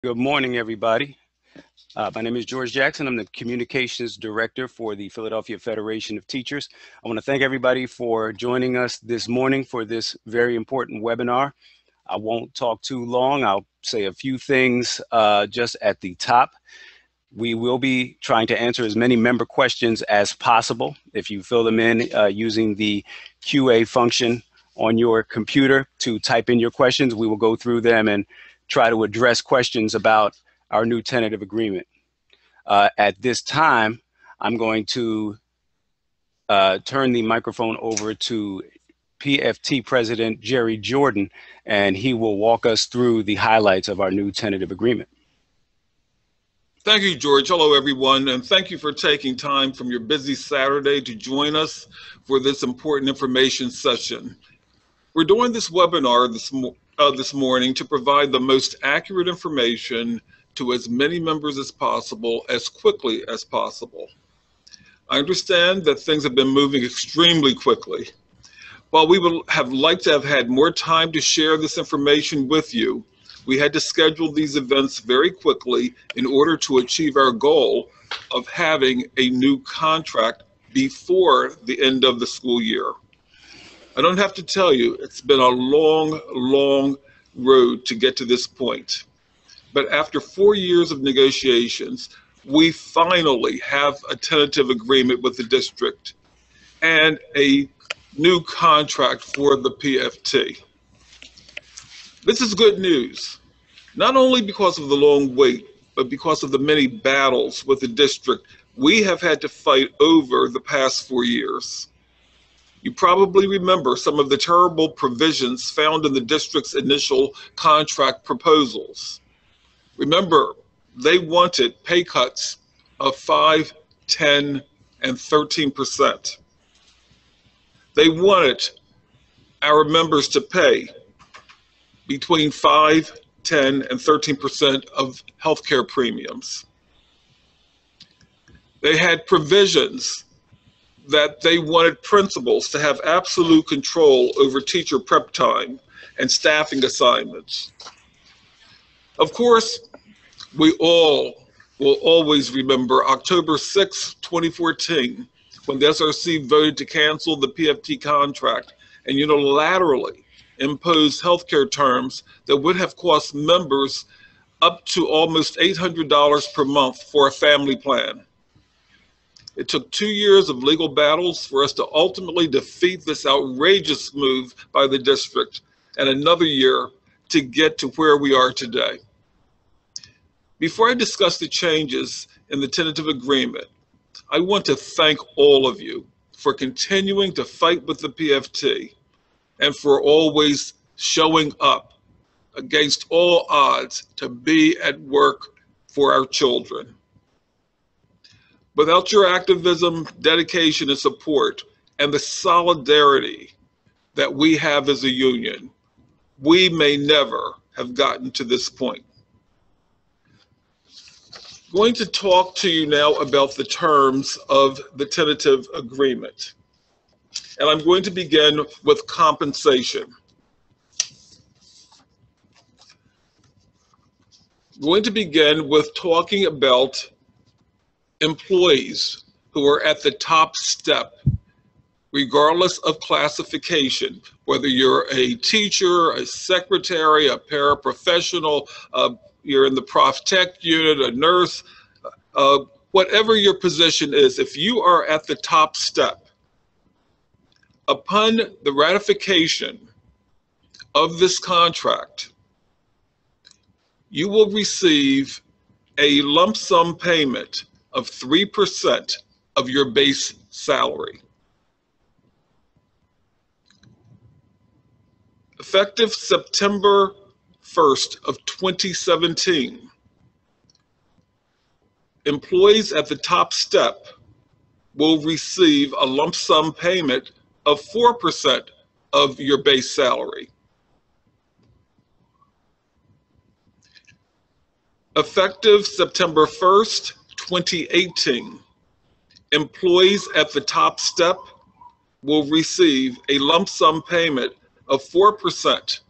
Good morning, everybody. My name is George Jackson. I'm the Communications Director for the Philadelphia Federation of Teachers. I want to thank everybody for joining us this morning for this very important webinar. I won't talk too long. I'll say a few things just at the top. We will be trying to answer as many member questions as possible. If you fill them in using the QA function on your computer to type in your questions, we will go through them and try to address questions about our new tentative agreement. At this time, I'm going to turn the microphone over to PFT President Jerry Jordan, and he will walk us through the highlights of our new tentative agreement. Thank you, George. Hello, everyone, and thank you for taking time from your busy Saturday to join us for this important information session. We're doing this webinar this morning to provide the most accurate information to as many members as possible, as quickly as possible. I understand that things have been moving extremely quickly. While we would have liked to have had more time to share this information with you, we had to schedule these events very quickly in order to achieve our goal of having a new contract before the end of the school year. I don't have to tell you, it's been a long, long road to get to this point. But after 4 years of negotiations, we finally have a tentative agreement with the district and a new contract for the PFT. This is good news, not only because of the long wait, but because of the many battles with the district we have had to fight over the past 4 years. You probably remember some of the terrible provisions found in the district's initial contract proposals. Remember, they wanted pay cuts of 5, 10, and 13%. They wanted our members to pay between 5, 10, and 13% of healthcare premiums. They had provisions that they wanted principals to have absolute control over teacher prep time and staffing assignments. Of course, we all will always remember October 6, 2014, when the SRC voted to cancel the PFT contract and unilaterally impose healthcare terms that would have cost members up to almost $800 per month for a family plan. It took 2 years of legal battles for us to ultimately defeat this outrageous move by the district, and another year to get to where we are today. Before I discuss the changes in the tentative agreement, I want to thank all of you for continuing to fight with the PFT and for always showing up against all odds to be at work for our children. Without your activism, dedication, and support, and the solidarity that we have as a union, we may never have gotten to this point. I'm going to talk to you now about the terms of the tentative agreement. And I'm going to begin with compensation. I'm going to begin with talking about employees who are at the top step, regardless of classification, whether you're a teacher, a secretary, a paraprofessional, you're in the prof tech unit, a nurse, whatever your position is, if you are at the top step, upon the ratification of this contract, you will receive a lump sum payment of 3% of your base salary. Effective September 1st of 2017, employees at the top step will receive a lump sum payment of 4% of your base salary. Effective September 1st, 2018, employees at the top step will receive a lump sum payment of 4%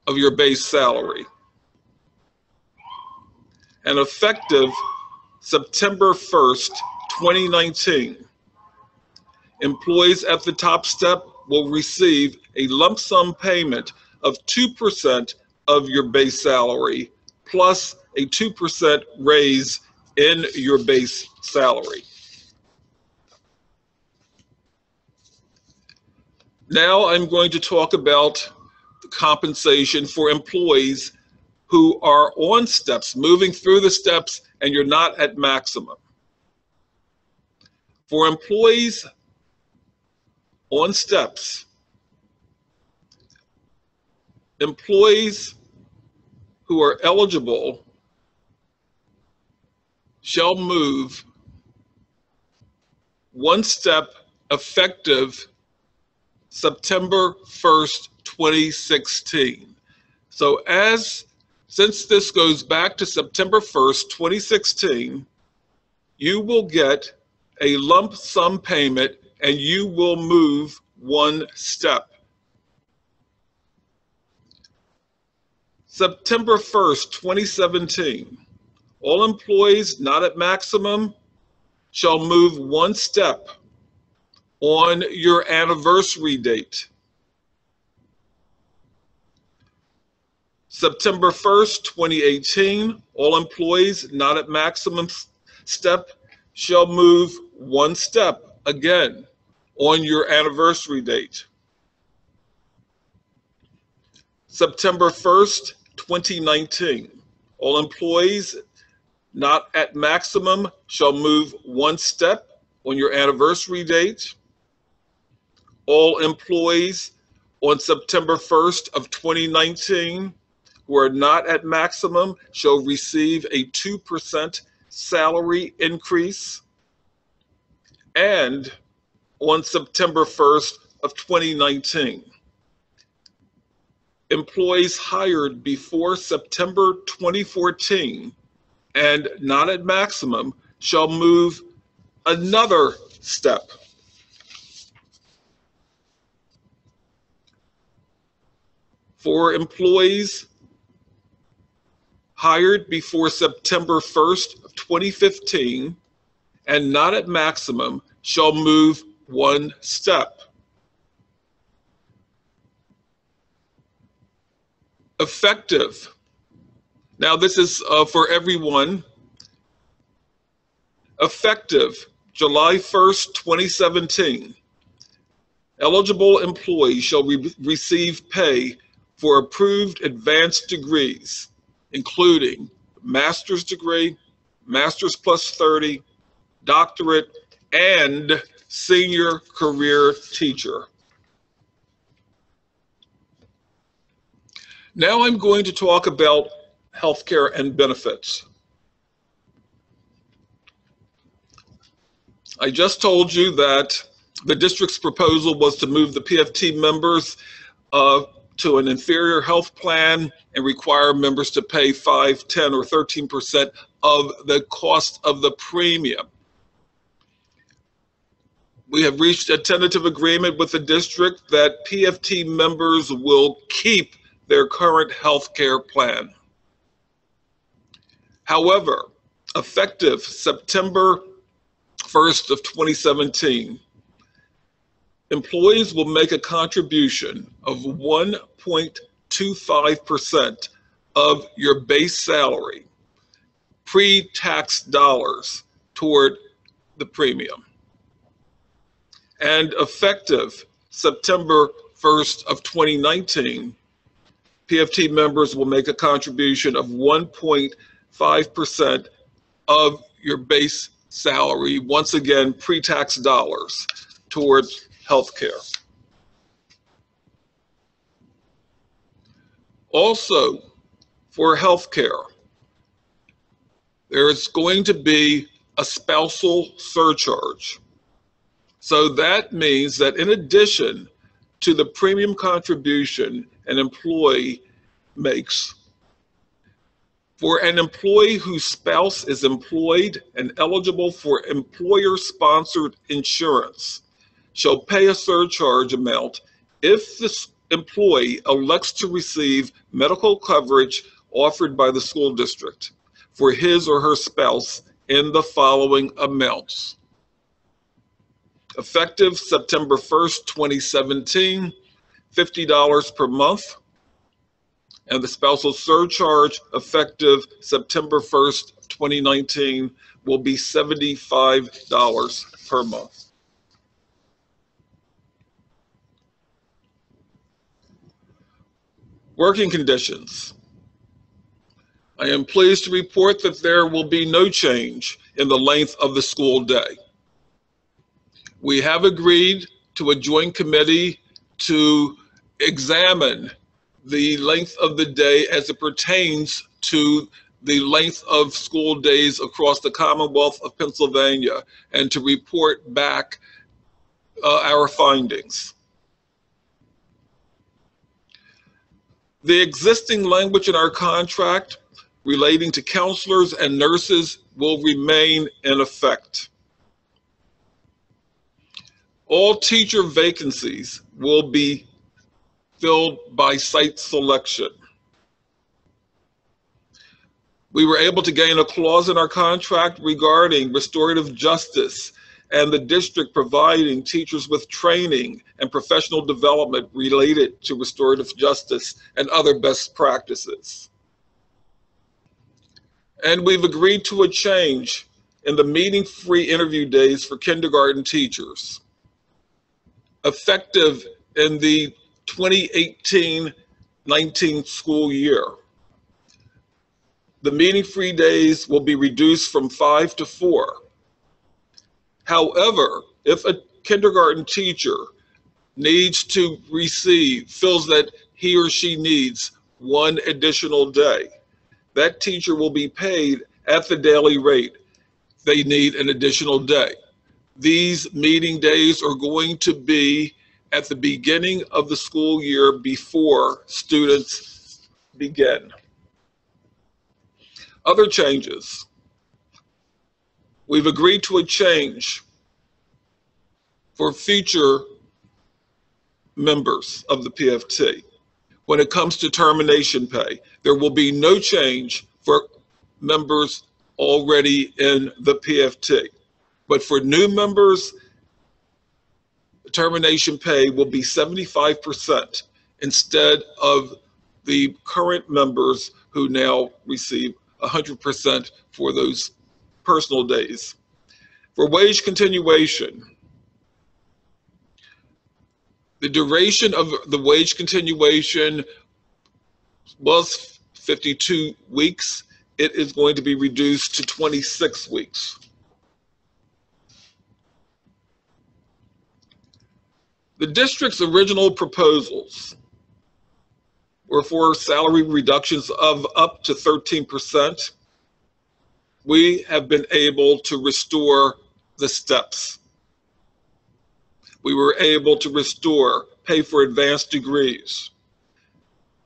of your base salary. and effective September 1st, 2019. Employees at the top step will receive a lump sum payment of 2% of your base salary plus a 2% raise in your base salary. Now I'm going to talk about the compensation for employees who are on steps, moving through the steps, and you're not at maximum. For employees on steps, employees who are eligible shall move one step effective September 1st, 2016. So since this goes back to September 1st, 2016, you will get a lump sum payment and you will move one step. September 1st, 2017, all employees not at maximum shall move one step on your anniversary date. September 1st, 2018, all employees not at maximum step shall move one step again on your anniversary date. September 1st, 2019, all employees not at maximum shall move one step on your anniversary date. All employees on September 1st of 2019 who are not at maximum shall receive a 2% salary increase. And on September 1st of 2019, employees hired before September 2014 and not at maximum shall move another step. For employees hired before September 1st of 2015 and not at maximum shall move one step. Effective. Now this is for everyone. Effective July 1st, 2017. Eligible employees shall receive pay for approved advanced degrees, including master's degree, master's plus 30, doctorate, and senior career teacher. Now I'm going to talk about healthcare and benefits. I just told you that the district's proposal was to move the PFT members to an inferior health plan and require members to pay 5, 10, or 13% of the cost of the premium. We have reached a tentative agreement with the district that PFT members will keep their current health care plan. However, effective September 1st of 2017, employees will make a contribution of 1.25% of your base salary, pre-tax dollars, toward the premium. And effective September 1st of 2019, PFT members will make a contribution of 1.5% of your base salary, once again, pre-tax dollars, towards healthcare. Also, for healthcare, there is going to be a spousal surcharge. So that means that in addition to the premium contribution an employee makes, for an employee whose spouse is employed and eligible for employer-sponsored insurance, shall pay a surcharge amount if this employee elects to receive medical coverage offered by the school district. for his or her spouse in the following amounts. Effective September 1st, 2017, $50 per month, and the spousal surcharge effective September 1st, 2019 will be $75 per month. Working conditions. I am pleased to report that there will be no change in the length of the school day. We have agreed to a joint committee to examine the length of the day as it pertains to the length of school days across the Commonwealth of Pennsylvania and to report back our findings. The existing language in our contract relating to counselors and nurses will remain in effect. All teacher vacancies will be filled by site selection. We were able to gain a clause in our contract regarding restorative justice and the district providing teachers with training and professional development related to restorative justice and other best practices. And we've agreed to a change in the meeting-free interview days for kindergarten teachers, effective in the 2018-19 school year. The meeting-free days will be reduced from 5 to 4. However, if a kindergarten teacher feels that he or she needs one additional day, that teacher will be paid at the daily rate. They need an additional day. These meeting days are going to be at the beginning of the school year before students begin. Other changes. We've agreed to a change for future members of the PFT. When it comes to termination pay, there will be no change for members already in the PFT. But for new members, termination pay will be 75% instead of the current members who now receive 100% for those personal days. For wage continuation, the duration of the wage continuation was 52 weeks. It is going to be reduced to 26 weeks. The district's original proposals were for salary reductions of up to 13%. We have been able to restore the steps. We were able to restore pay for advanced degrees.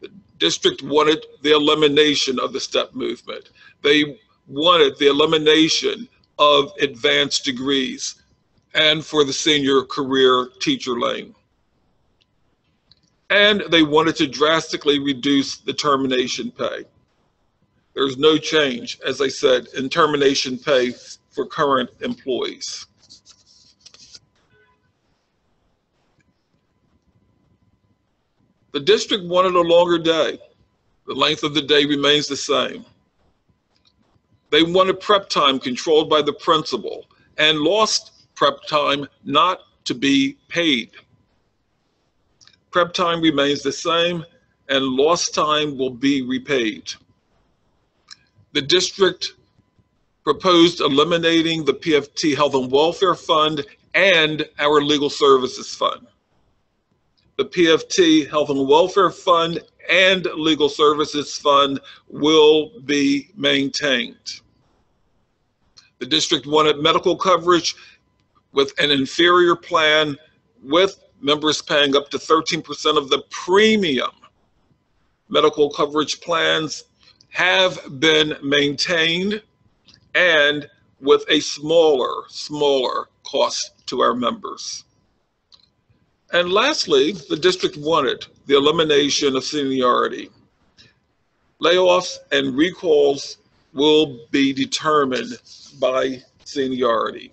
The district wanted the elimination of the step movement. They wanted the elimination of advanced degrees and for the senior career teacher lane. And they wanted to drastically reduce the termination pay. There's no change, as I said, in termination pay for current employees. The district wanted a longer day. The length of the day remains the same. They wanted prep time controlled by the principal and lost prep time not to be paid. Prep time remains the same and lost time will be repaid. The district proposed eliminating the PFT Health and Welfare Fund and our Legal Services Fund. The PFT Health and Welfare Fund and Legal Services Fund will be maintained. The district wanted medical coverage with an inferior plan with members paying up to 13% of the premium. Medical coverage plans have been maintained and with a smaller cost to our members. And lastly, the district wanted the elimination of seniority. Layoffs and recalls will be determined by seniority.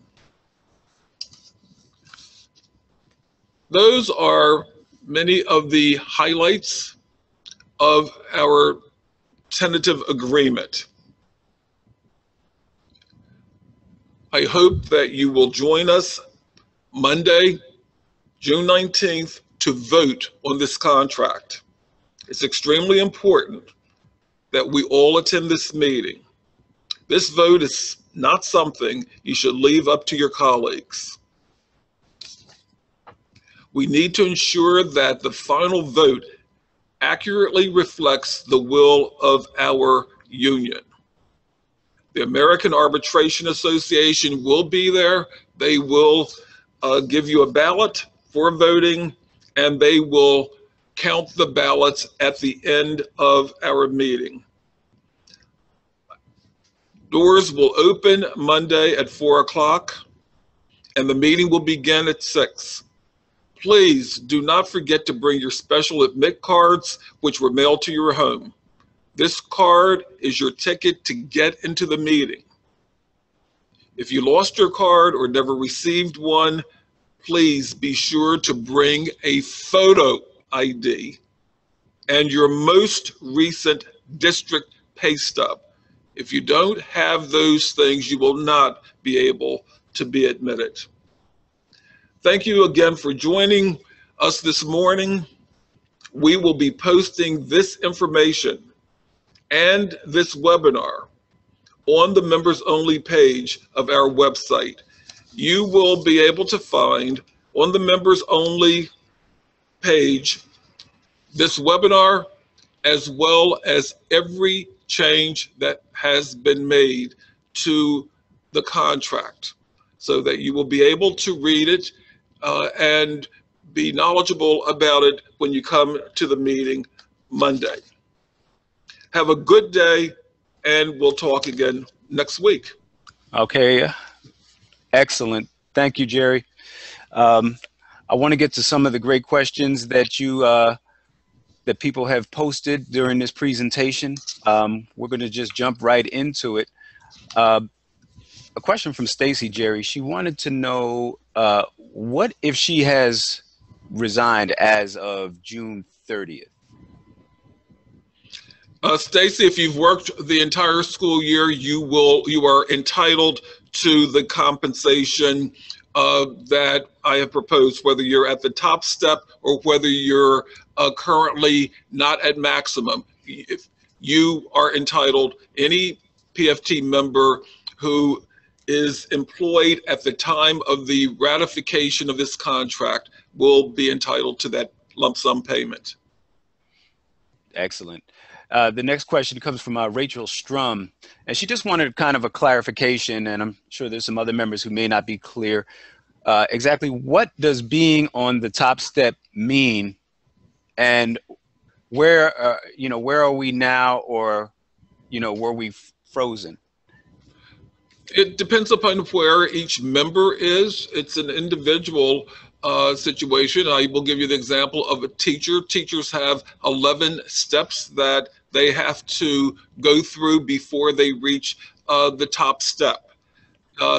Those are many of the highlights of our tentative agreement. I hope that you will join us Monday, June 19th, to vote on this contract. It's extremely important that we all attend this meeting. This vote is not something you should leave up to your colleagues. We need to ensure that the final vote accurately reflects the will of our union. The American Arbitration Association will be there. They will give you a ballot for voting, and they will count the ballots at the end of our meeting. Doors will open Monday at 4 o'clock, and the meeting will begin at 6. Please do not forget to bring your special admit cards, which were mailed to your home. This card is your ticket to get into the meeting. If you lost your card or never received one, please be sure to bring a photo ID and your most recent district pay stub. If you don't have those things, you will not be able to be admitted. Thank you again for joining us this morning. We will be posting this information and this webinar on the members only page of our website. You will be able to find on the members only page this webinar, as well as every change that has been made to the contract, so that you will be able to read it and be knowledgeable about it when you come to the meeting Monday. Have a good day, and we'll talk again next week. Okay, excellent. Thank you, Jerry. I want to get to some of the great questions that you that people have posted during this presentation. We're going to just jump right into it. A question from Stacy, Jerry. She wanted to know what if she has resigned as of June 30th? Stacy, if you've worked the entire school year, you are entitled to the compensation that I have proposed, whether you're at the top step or whether you're currently not at maximum. If you are entitled, any PFT member who is employed at the time of the ratification of this contract will be entitled to that lump sum payment. Excellent. The next question comes from Rachel Strum, and she just wanted kind of a clarification, and I'm sure there's some other members who may not be clear. Exactly what does being on the top step mean, and where where are we now, or were we frozen? It depends upon where each member is. It's an individual situation. I will give you the example of a teacher. Teachers have 11 steps that they have to go through before they reach the top step.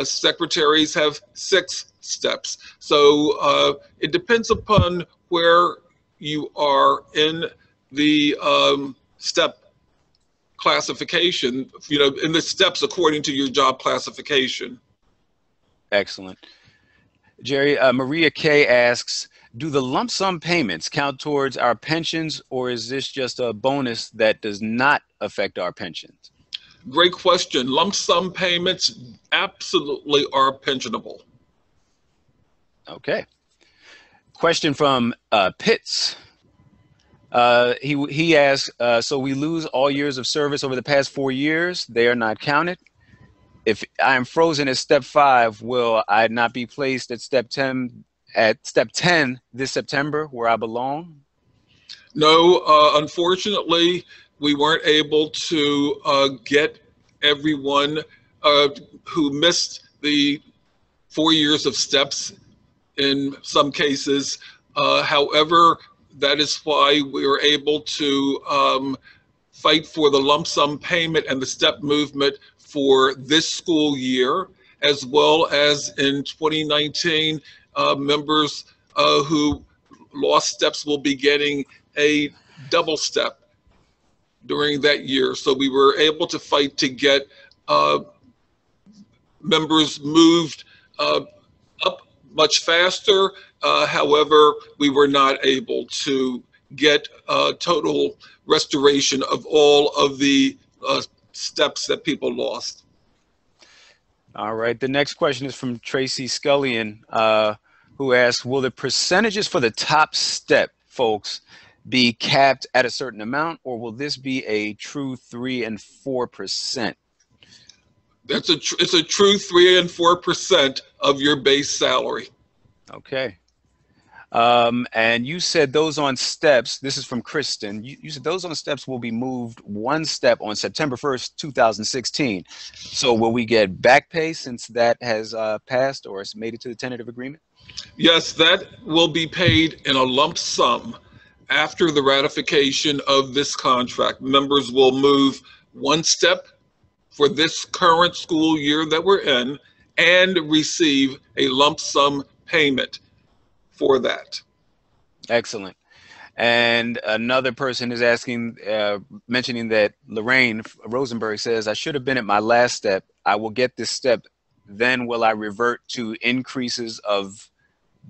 Secretaries have 6 steps. So it depends upon where you are in the step classification, in the steps according to your job classification. Excellent. Jerry, Maria K asks, do the lump sum payments count towards our pensions, or is this just a bonus that does not affect our pensions? Great question. Lump sum payments absolutely are pensionable. Okay. Question from Pitts. He asks, so we lose all years of service over the past 4 years. They are not counted. If I am frozen at step 5, will I not be placed at step 10 this September where I belong? No, unfortunately, we weren't able to get everyone who missed the 4 years of steps in some cases. However, that is why we were able to fight for the lump sum payment and the step movement for this school year, as well as in 2019, members who lost steps will be getting a double step during that year. So we were able to fight to get members moved up much faster. However, we were not able to get total restoration of all of the steps that people lost. All right. The next question is from Tracy Scullion, who asks, will the percentages for the top step folks be capped at a certain amount, or will this be a true 3 and 4%? It's a true 3 and 4% of your base salary. Okay. And you said those on steps, this is from Kristen, you said those on steps will be moved one step on September 1st, 2016. So will we get back pay since that has passed or has made it to the tentative agreement? Yes, that will be paid in a lump sum after the ratification of this contract. Members will move one step for this current school year that we're in and receive a lump sum payment for that. Excellent. And another person is asking, mentioning that Lorraine Rosenberg says, I should have been at my last step. I will get this step. Then will I revert to increases of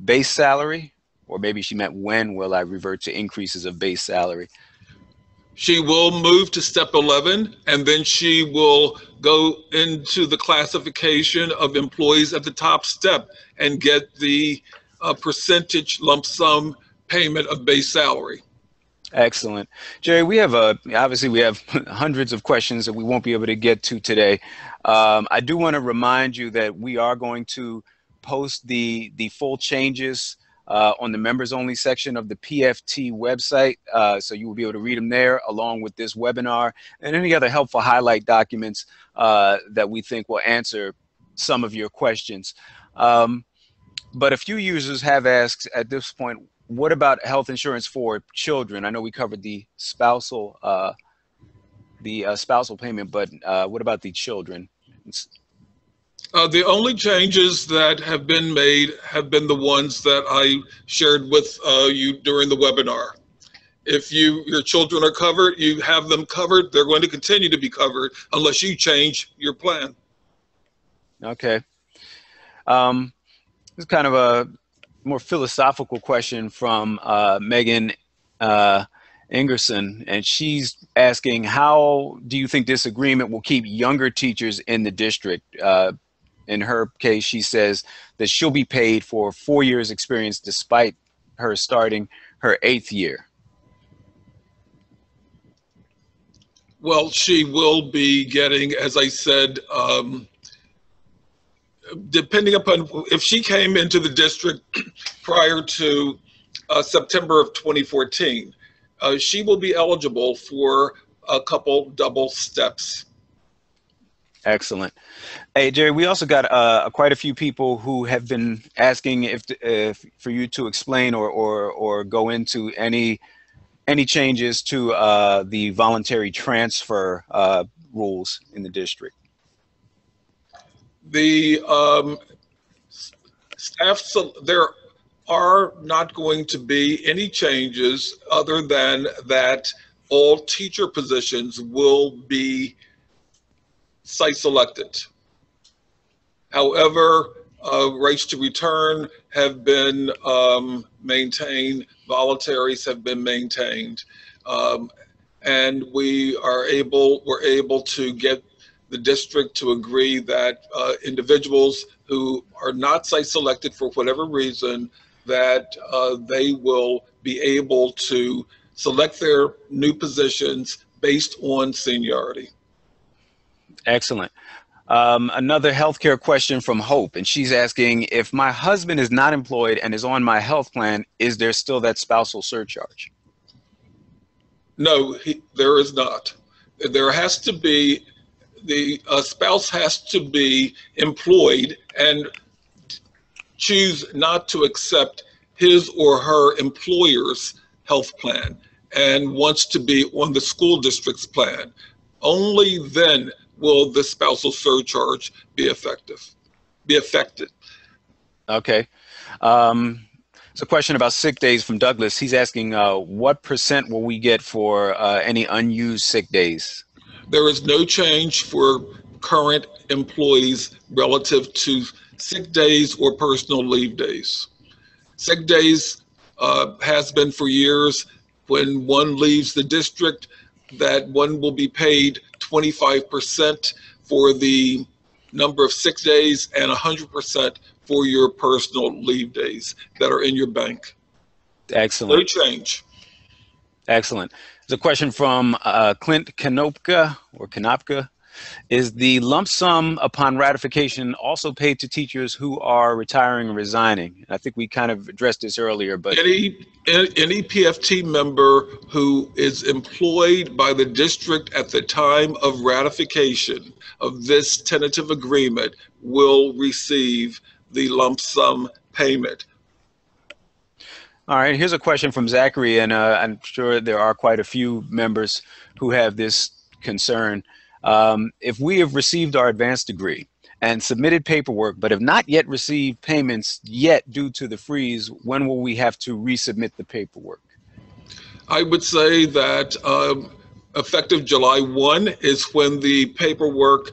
base salary? Or maybe she meant when will I revert to increases of base salary? She will move to step 11, and then she will go into the classification of employees at the top step and get the percentage lump sum payment of base salary. Excellent. Jerry, we have obviously we have hundreds of questions that we won't be able to get to today. I do want to remind you that we are going to post the full changes on the members only section of the PFT website. So you will be able to read them there along with this webinar and any other helpful highlight documents that we think will answer some of your questions. But a few users have asked at this point, what about health insurance for children? I know we covered the spousal payment, but what about the children? The only changes that have been made have been the ones that I shared with you during the webinar. If your children are covered, you have them covered. They're going to continue to be covered unless you change your plan. Okay. This is kind of a more philosophical question from Megan Ingerson, and she's asking, how do you think this agreement will keep younger teachers in the district? In her case, she says that she'll be paid for 4 years experience despite her starting her 8th year. Well, she will be getting, as I said, depending upon if she came into the district prior to September of 2014, she will be eligible for a couple double steps. Excellent. Hey, Jerry, we also got quite a few people who have been asking if for you to explain or go into any changes to the voluntary transfer rules in the district. The staff, so there are not going to be any changes other than that all teacher positions will be site selected. However, rights to return have been maintained, voluntaries have been maintained, and we're able to get the district to agree that individuals who are not site selected for whatever reason, that they will be able to select their new positions based on seniority. Excellent. Another healthcare question from Hope, and she's asking, if my husband is not employed and is on my health plan, is there still that spousal surcharge? No, there is not. There has to be, the spouse has to be employed and choose not to accept his or her employer's health plan. and wants to be on the school district's plan, only then will the spousal surcharge be affected. Okay. It's a question about sick days from Douglas. He's asking, what percent will we get for any unused sick days? There is no change for current employees relative to sick days or personal leave days. Sick days has been for years. When one leaves the district, that one will be paid 25% for the number of sick days and 100% for your personal leave days that are in your bank. Excellent. No change. Excellent. There's a question from Clint Kanopka or Kanopka. Is the lump sum upon ratification also paid to teachers who are retiring and resigning? I think we kind of addressed this earlier, but any PFT member who is employed by the district at the time of ratification of this tentative agreement will receive the lump sum payment. All right, here's a question from Zachary, and I'm sure there are quite a few members who have this concern. If we have received our advanced degree and submitted paperwork, but have not yet received payments yet due to the freeze, when will we have to resubmit the paperwork? I would say that effective July 1 is when the paperwork,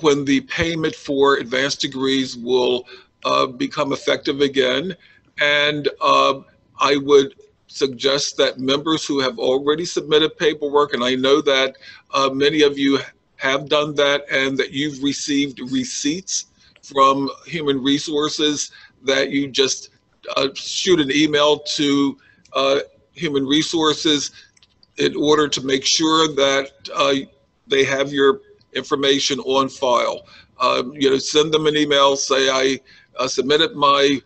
when the payment for advanced degrees will become effective again. And I would suggest that members who have already submitted paperwork, and I know that many of you have done that, and that you've received receipts from Human Resources, that you just shoot an email to Human Resources in order to make sure that they have your information on file. Send them an email, say I submitted my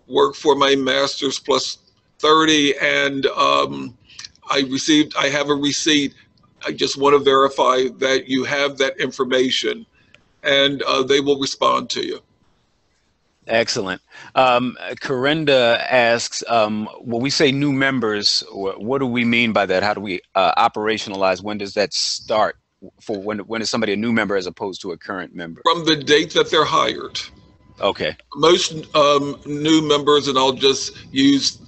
work for my master's plus 30, and I have a receipt. I just want to verify that you have that information, and they will respond to you. Excellent. Corinda asks, when we say new members, what do we mean by that? How do we operationalize? When does that start? For when is somebody a new member as opposed to a current member? From the date that they're hired. Okay. Most new members, and I'll just use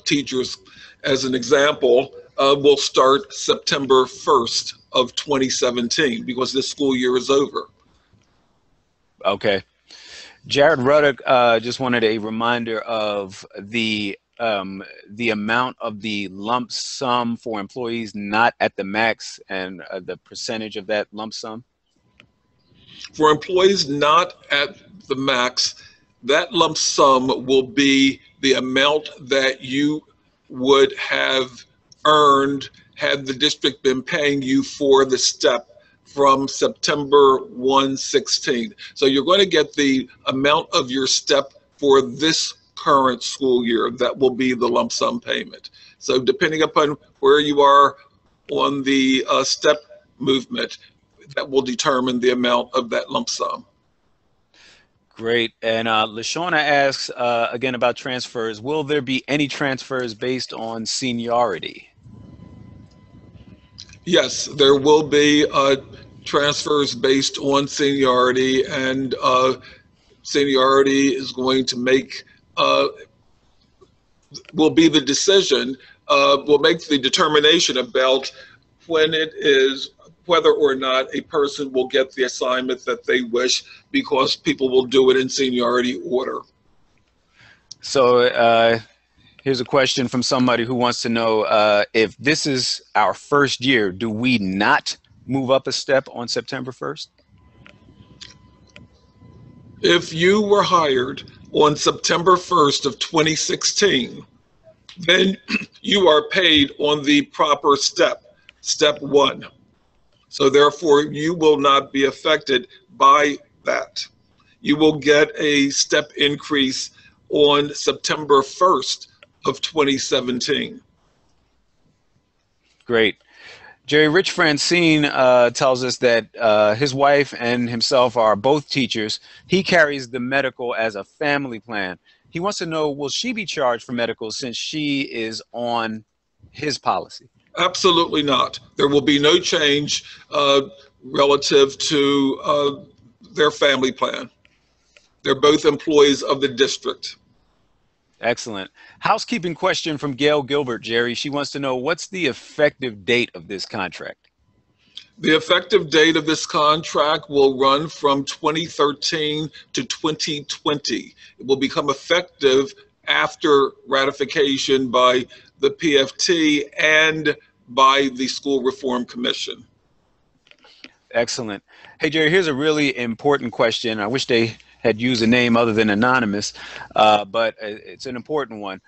teachers as an example, will start September 1st of 2017 because this school year is over. Okay. Jared Ruddock just wanted a reminder of the amount of the lump sum for employees not at the max and the percentage of that lump sum. For employees not at the max, that lump sum will be the amount that you would have earned had the district been paying you for the step from September 1/16. So you're going to get the amount of your step for this current school year. That will be the lump sum payment. So depending upon where you are on the step movement, that will determine the amount of that lump sum. Great. And LaShawna asks again about transfers. Will there be any transfers based on seniority? Yes, there will be transfers based on seniority, and seniority is going to make, will be the decision, will make the determination about when it is, whether or not a person will get the assignment that they wish, because people will do it in seniority order. So here's a question from somebody who wants to know if this is our first year, do we not move up a step on September 1st? If you were hired on September 1st of 2016, then you are paid on the proper step 1. So therefore, you will not be affected by that. You will get a step increase on September 1st of 2017. Great. Jerry Rich Francine tells us that his wife and himself are both teachers. He carries the medical as a family plan. He wants to know, will she be charged for medical since she is on his policy? Absolutely not. There will be no change relative to their family plan. They're both employees of the district. Excellent. Housekeeping question from Gail Gilbert, Jerry. She wants to know, what's the effective date of this contract? The effective date of this contract will run from 2013 to 2020. It will become effective after ratification by the PFT and by the School Reform Commission. Excellent. Hey, Jerry, here's a really important question. I wish they had used a name other than anonymous, but it's an important one.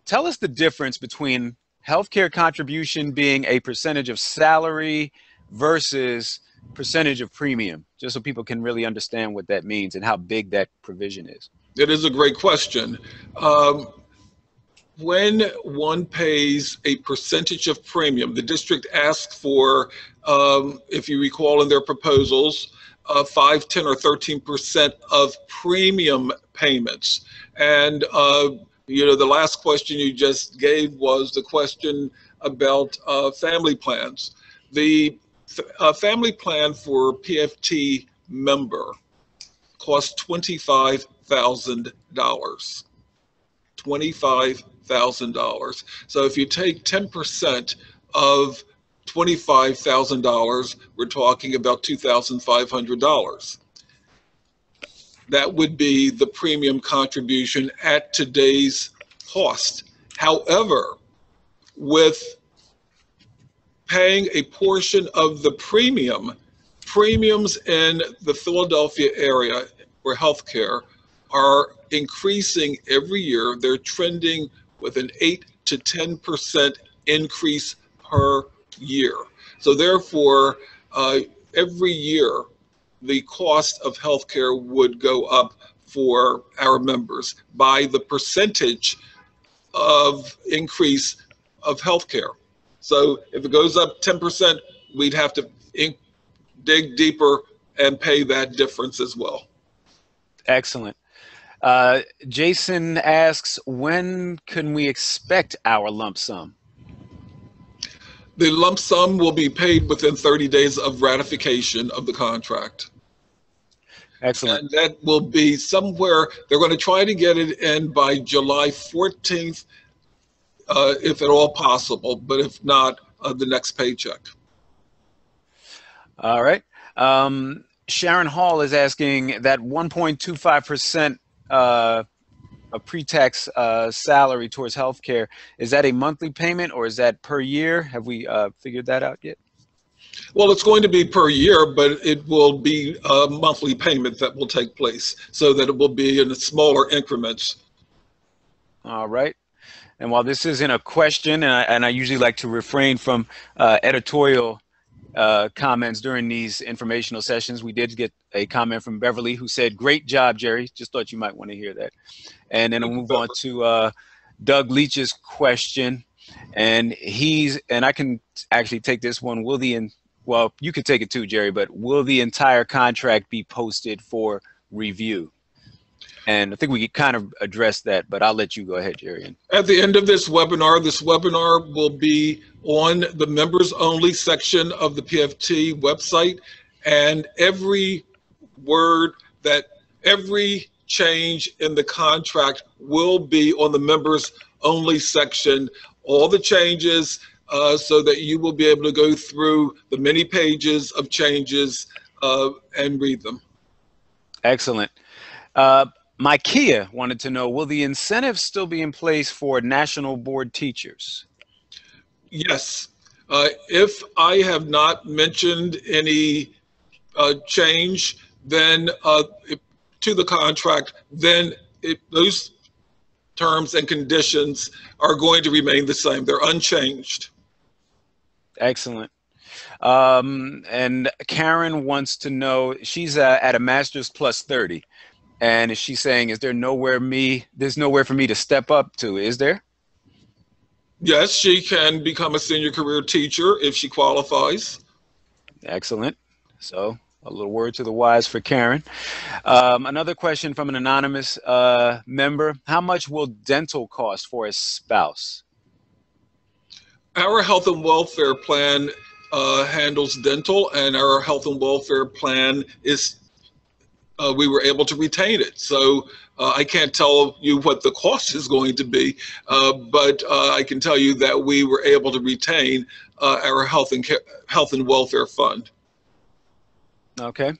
Tell us the difference between healthcare contribution being a percentage of salary versus percentage of premium, just so people can really understand what that means and how big that provision is. It is a great question. When one pays a percentage of premium, the district asks for, if you recall in their proposals, 5, 10, or 13% of premium payments. And the last question you just gave was the question about family plans. The family plan for PFT member costs $25,000. $25,000. So if you take 10% of $25,000, we're talking about $2,500. That would be the premium contribution at today's cost. However, with paying a portion of the premiums in the Philadelphia area for healthcare are increasing every year. They're trending with an 8 to 10% increase per year. So therefore, every year, the cost of healthcare would go up for our members by the percentage of increase of healthcare. So if it goes up 10%, we'd have to dig deeper and pay that difference as well. Excellent. Jason asks, when can we expect our lump sum? The lump sum will be paid within 30 days of ratification of the contract. Excellent. And that will be somewhere, they're going to try to get it in by July 14th, if at all possible, but if not, the next paycheck. All right. Sharon Hall is asking that 1.25% of pre-tax salary towards healthcare, is that a monthly payment or is that per year? Have we figured that out yet? Well, it's going to be per year, but it will be a monthly payment that will take place so that it will be in smaller increments. All right. And while this isn't a question, and I usually like to refrain from editorial comments during these informational sessions, we did get a comment from Beverly who said, "Great job, Jerry." Just thought you might want to hear that. And then we'll move on to Doug Leach's question. And I can actually take this one. Well, you could take it too, Jerry, but will the entire contract be posted for review? And I think we could kind of address that, but I'll let you go ahead, Jerry. At the end of this webinar will be on the members only section of the PFT website, and every change in the contract will be on the members only section, all the changes, so that you will be able to go through the many pages of changes and read them. Excellent. Micaiah wanted to know, will the incentives still be in place for national board teachers? Yes. If I have not mentioned any change then to the contract, then those terms and conditions are going to remain the same. They're unchanged. Excellent. And Karen wants to know, she's at a master's plus 30. And she's saying, is there there's nowhere for me to step up to, is there? Yes, she can become a senior career teacher if she qualifies. Excellent. So a little word to the wise for Karen. Another question from an anonymous member. How much will dental cost for a spouse? Our health and welfare plan handles dental, and our health and welfare plan is we were able to retain it. So I can't tell you what the cost is going to be, but I can tell you that we were able to retain our health and welfare fund. Okay.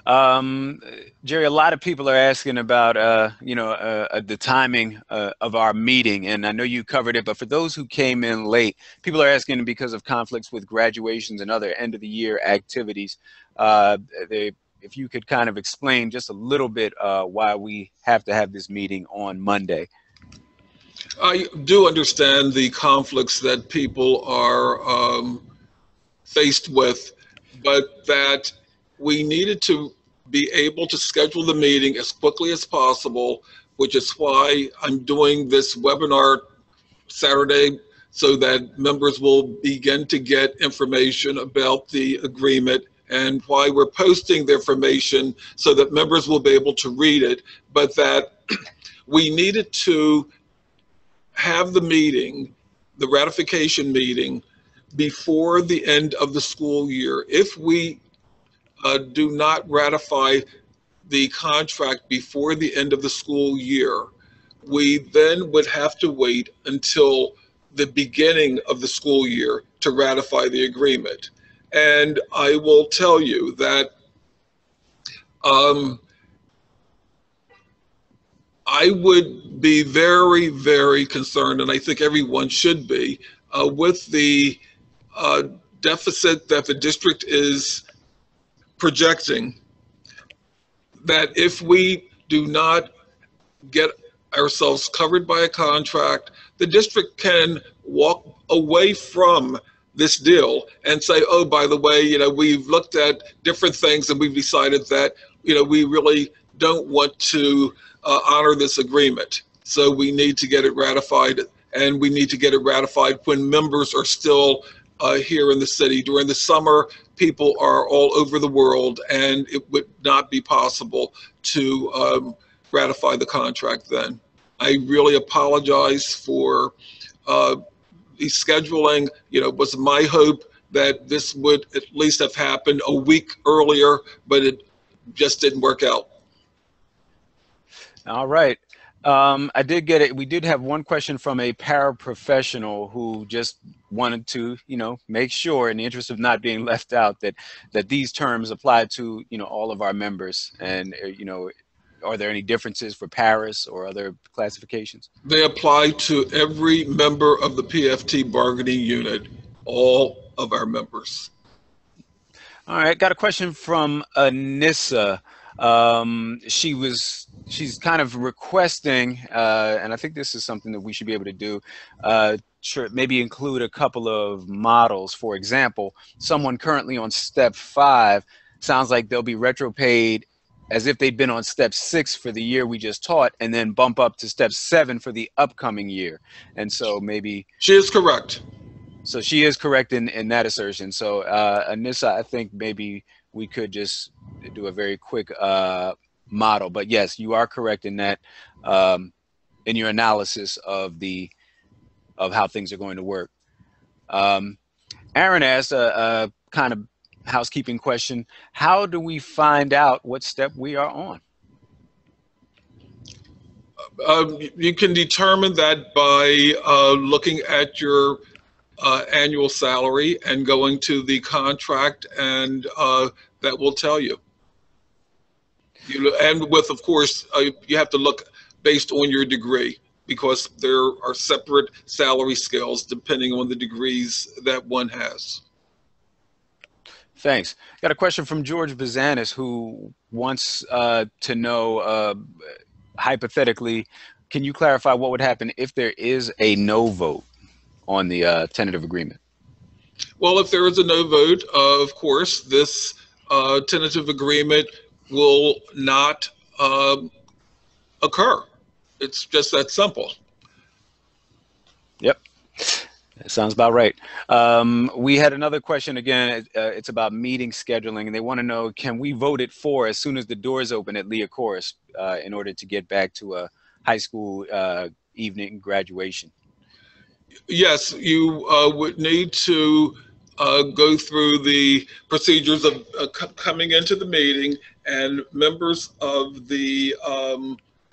Jerry, a lot of people are asking about, the timing of our meeting, and I know you covered it, but for those who came in late, people are asking because of conflicts with graduations and other end of the year activities. Uh, if you could kind of explain just a little bit why we have to have this meeting on Monday. I do understand the conflicts that people are faced with, but that we needed to be able to schedule the meeting as quickly as possible, which is why I'm doing this webinar Saturday so that members will begin to get information about the agreement, and why we're posting the information so that members will be able to read it, but that we needed to have the meeting, the ratification meeting, before the end of the school year. If we do not ratify the contract before the end of the school year, we then would have to wait until the beginning of the school year to ratify the agreement. And I will tell you that I would be very, very concerned, and I think everyone should be, with the deficit that the district is projecting, that if we do not get ourselves covered by a contract, the district can walk away from this deal and say, oh, by the way, we've looked at different things and we've decided that, we really don't want to honor this agreement. So we need to get it ratified, and we need to get it ratified when members are still here in the city. During the summer, people are all over the world, and it would not be possible to ratify the contract then. I really apologize for the scheduling. It was my hope that this would at least have happened a week earlier, but it just didn't work out. All right. I did get it. We did have one question from a paraprofessional who just wanted to, make sure, in the interest of not being left out, that these terms apply to, all of our members. And, are there any differences for Paris or other classifications? They apply to every member of the PFT bargaining unit, all of our members. All right. Got a question from Anissa. She's kind of requesting, and I think this is something that we should be able to do, maybe include a couple of models. For example, someone currently on step 5 sounds like they'll be retro paid as if they'd been on step 6 for the year we just taught, and then bump up to step 7 for the upcoming year. And so maybe she is correct. So she is correct in that assertion. So Anissa, I think maybe we could just do a very quick model. But yes, you are correct in that, in your analysis of how things are going to work. Aaron asked a kind of housekeeping question. How do we find out what step we are on? You can determine that by looking at your annual salary and going to the contract, and that will tell you. And with, of course, you have to look based on your degree, because there are separate salary scales depending on the degrees that one has. Thanks. Got a question from George Bazanis, who wants to know, hypothetically, can you clarify what would happen if there is a no vote on the tentative agreement? Well, if there is a no vote, of course, this tentative agreement will not occur. It's just that simple. Yep. That sounds about right. We had another question again. It's about meeting scheduling, and they want to know, can we vote it for as soon as the doors open at Leah Chorus in order to get back to a high school evening graduation? Yes, you would need to go through the procedures of coming into the meeting, and members of the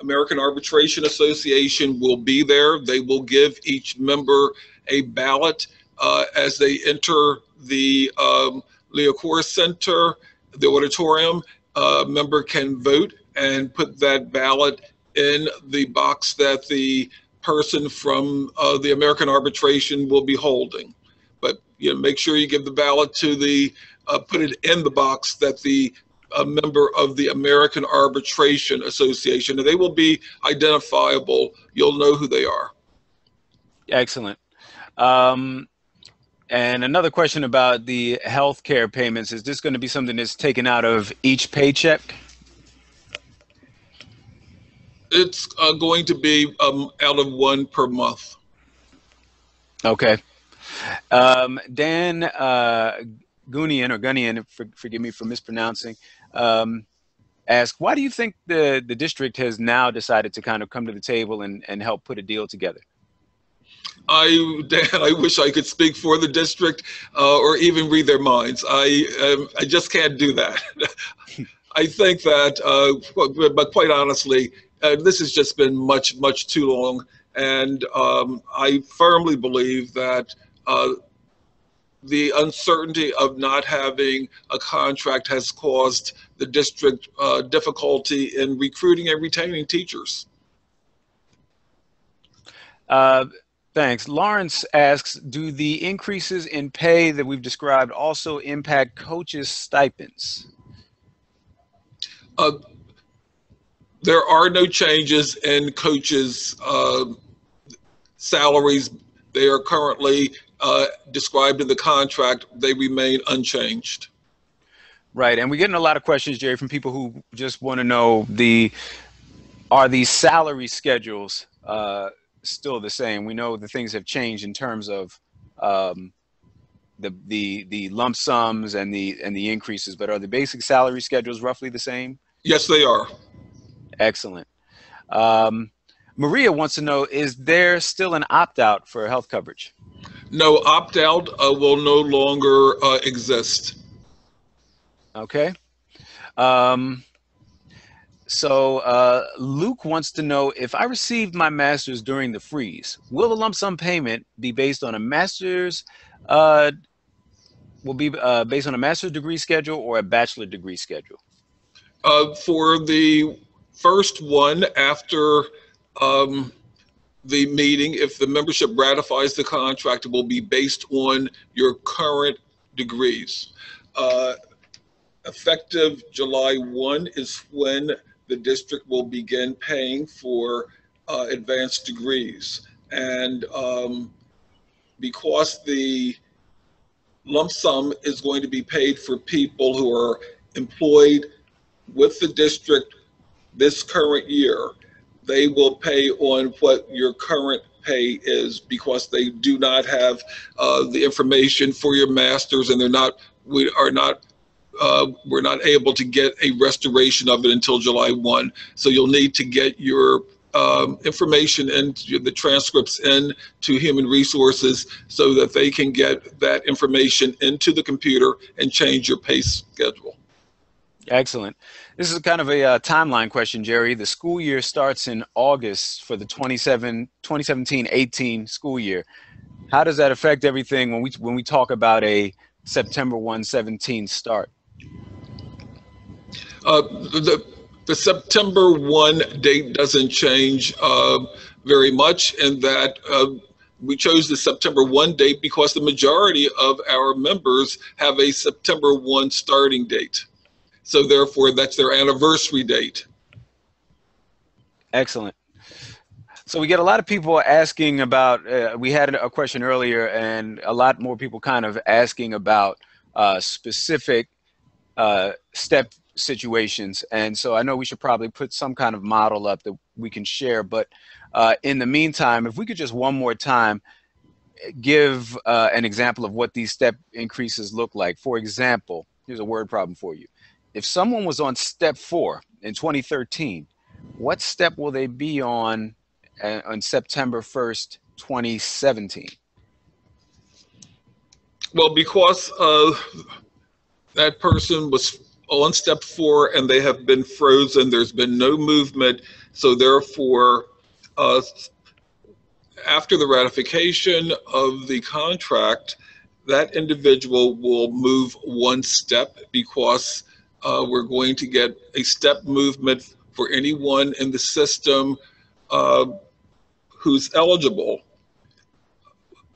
American Arbitration Association will be there. They will give each member a ballot as they enter the Leocor Center, the auditorium. A member can vote and put that ballot in the box that the person from the American arbitration will be holding. But make sure you give the ballot to the put it in the box that the member of the American Arbitration Association, and they will be identifiable. You'll know who they are. Excellent. And another question about the health care payments. Is this going to be something that's taken out of each paycheck? It's going to be out of one per month. Okay. Dan Gunian, forgive me for mispronouncing, asked, why do you think the district has now decided to kind of come to the table and help put a deal together? Dan, I wish I could speak for the district or even read their minds. I just can't do that. I think that, but quite honestly, this has just been much, much too long. And I firmly believe that the uncertainty of not having a contract has caused the district difficulty in recruiting and retaining teachers. Thanks. Lawrence asks, do the increases in pay that we've described also impact coaches' stipends? There are no changes in coaches' salaries. They are currently described in the contract. They remain unchanged. Right. And we're getting a lot of questions, Jerry, from people who just want to know are these salary schedules still the same? We know the things have changed in terms of the lump sums and the increases, but are the basic salary schedules roughly the same? Yes, they are. Excellent. Maria wants to know, is there still an opt-out for health coverage? No, opt-out will no longer exist. Okay. So Luke wants to know, if I received my master's during the freeze, will the lump sum payment be based on a master's, based on a master's degree schedule or a bachelor degree schedule? For the first one, after the meeting, if the membership ratifies the contract, it will be based on your current degrees. Effective July 1 is when the district will begin paying for advanced degrees. And because the lump sum is going to be paid for people who are employed with the district this current year, they will pay on what your current pay is, because they do not have the information for your masters, and we're not able to get a restoration of it until July 1. So you'll need to get your information and the transcripts in to Human Resources so that they can get that information into the computer and change your pay schedule. Excellent. This is kind of a timeline question, Jerry. The school year starts in August for the 2017-18 school year. How does that affect everything when we talk about a September 1/17 start? The September 1 date doesn't change very much, in that we chose the September 1 date because the majority of our members have a September 1 starting date. So therefore, that's their anniversary date. Excellent. So we get a lot of people asking about, we had a question earlier, and a lot more people kind of asking about specific step situations. And so I know we should probably put some kind of model up that we can share. But in the meantime, if we could just one more time give an example of what these step increases look like. For example, here's a word problem for you. If someone was on step 4 in 2013, what step will they be on September 1st, 2017? Well, because that person was on step 4 and they have been frozen, there's been no movement. So therefore, after the ratification of the contract, that individual will move one step because we're going to get a step movement for anyone in the system who's eligible,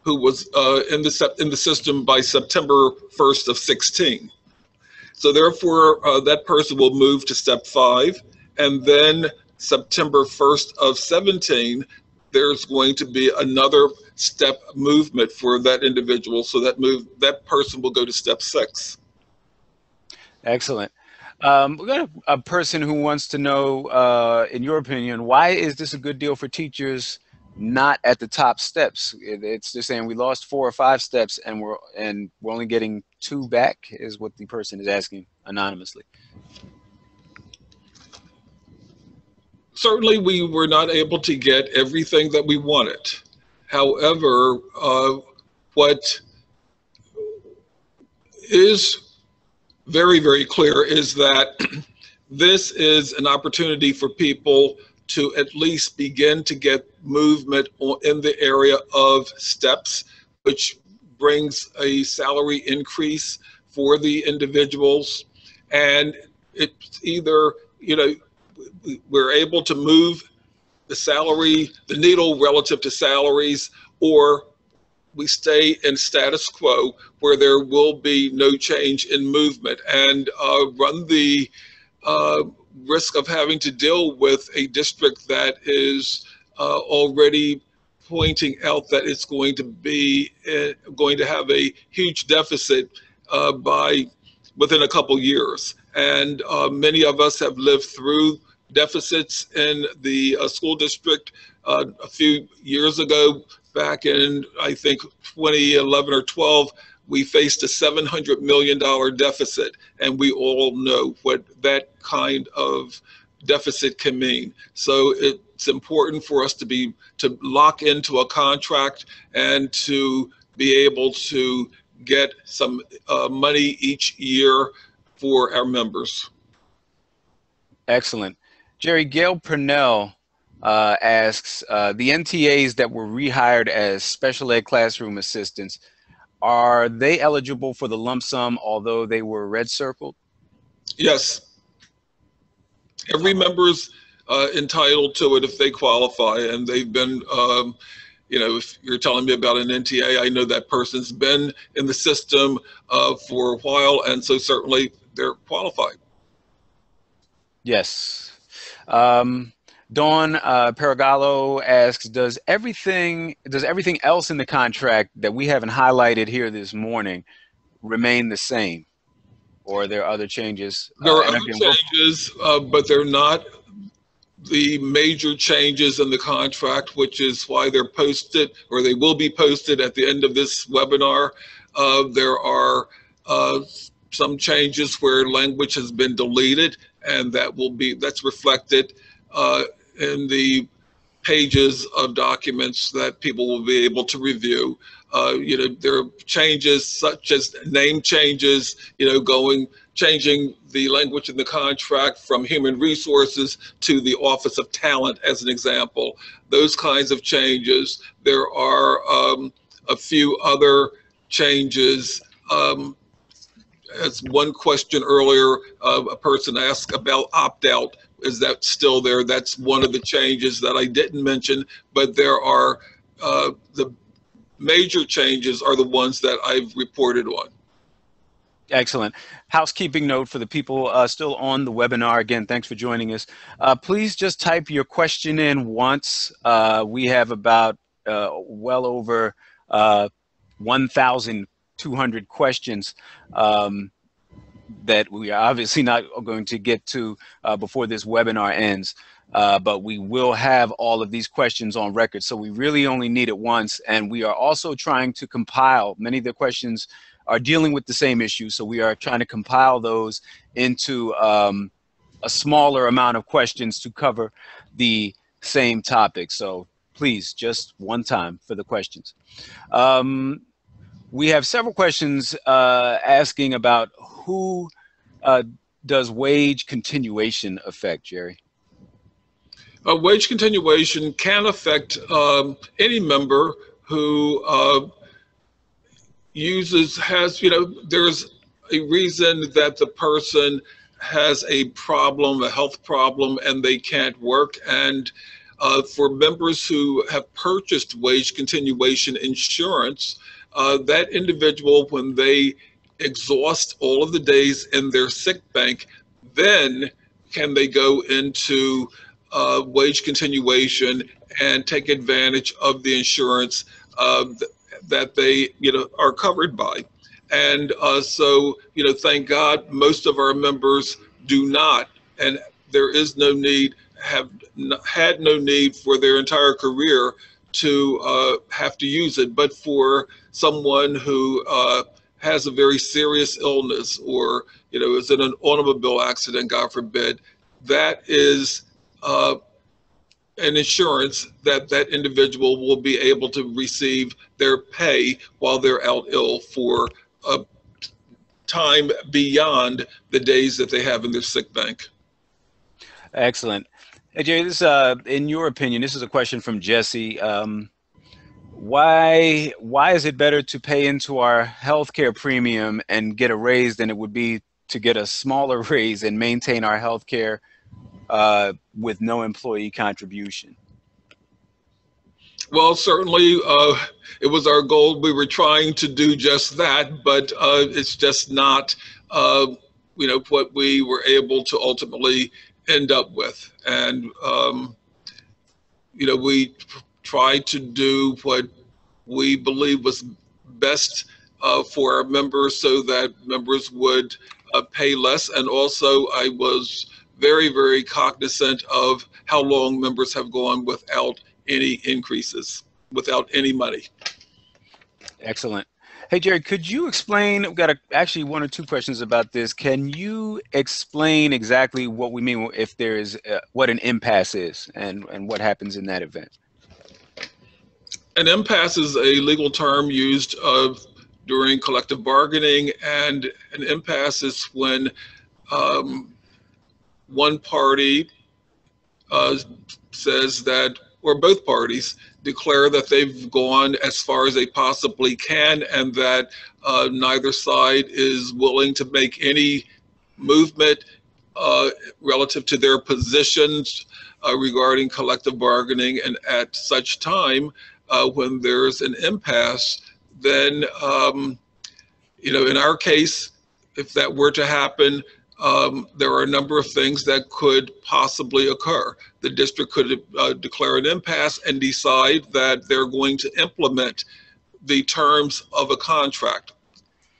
who was in the system by September 1st of 16. So therefore, that person will move to step 5, and then September 1st of 17, there's going to be another step movement for that individual. So that person will go to step 6. Excellent. We got a person who wants to know, in your opinion, why is this a good deal for teachers not at the top steps? It's just saying we lost 4 or 5 steps and we're only getting 2 back, is what the person is asking anonymously. Certainly, we were not able to get everything that we wanted. However, what is very, very clear is that this is an opportunity for people to at least begin to get movement in the area of steps, which brings a salary increase for the individuals. And it's either, we're able to move the needle relative to salaries, or we stay in status quo where there will be no change in movement and run the risk of having to deal with a district that is already pointing out that it's going to have a huge deficit within a couple years. And many of us have lived through deficits in the school district. A few years ago, back in, I think, 2011 or 12, we faced a $700 million deficit, and we all know what that kind of deficit can mean. So it's important for us to lock into a contract and to be able to get some money each year for our members. Excellent. Jerry, Gail Purnell asks, the NTAs that were rehired as special ed classroom assistants, are they eligible for the lump sum although they were red circled? Yes. Every member's entitled to it if they qualify, and they've been, if you're telling me about an NTA, I know that person's been in the system for a while, and so certainly they're qualified. Yes. Dawn Paragallo asks, does everything else in the contract that we haven't highlighted here this morning remain the same, or are there other changes? There are other changes, but they're not the major changes in the contract, which is why they're posted, or they will be posted at the end of this webinar. There are some changes where language has been deleted, and that's reflected in the pages of documents that people will be able to review. There are changes such as name changes, changing the language in the contract from human resources to the Office of Talent, as an example. Those kinds of changes. There are a few other changes. As one question earlier, a person asked about opt-out. Is that still there? That's one of the changes that I didn't mention, but there are the major changes are the ones that I've reported on. Excellent. Housekeeping note for the people still on the webinar. Again, thanks for joining us. Please just type your question in once. We have about well over 1,200 questions that we are obviously not going to get to before this webinar ends. But we will have all of these questions on record. So we really only need it once. And we are also trying to compile, many of the questions are dealing with the same issue. So we are trying to compile those into a smaller amount of questions to cover the same topic. So please, just one time for the questions. We have several questions asking about who does wage continuation affect, Jerry? Wage continuation can affect any member who there's a reason that the person has a problem, a health problem, and they can't work. And for members who have purchased wage continuation insurance, that individual, when they exhaust all of the days in their sick bank, then can they go into wage continuation and take advantage of the insurance that they are covered by. And so thank God most of our members do not, and there is no need, had no need for their entire career to have to use it. But for someone who has a very serious illness, or is in an automobile accident, God forbid, that is an insurance that that individual will be able to receive their pay while they're out ill for a time beyond the days that they have in their sick bank. Excellent. Hey, Jerry, this, in your opinion, this is a question from Jesse. Why is it better to pay into our healthcare premium and get a raise than it would be to get a smaller raise and maintain our healthcare with no employee contribution? Well, certainly it was our goal. We were trying to do just that, but it's just not what we were able to ultimately end up with. And we tried to do what we believe was best for our members, so that members would pay less. And also I was very, very cognizant of how long members have gone without any increases, without any money. Excellent. Hey, Jerry, could you explain, we've got actually one or two questions about this. Can you explain exactly what we mean if there is, what an impasse is and what happens in that event? An impasse is a legal term used during collective bargaining, and an impasse is when one party says that, or both parties declare that they've gone as far as they possibly can, and that neither side is willing to make any movement relative to their positions regarding collective bargaining. And at such time, when there's an impasse, then, in our case, if that were to happen, there are a number of things that could possibly occur. The district could declare an impasse and decide that they're going to implement the terms of a contract.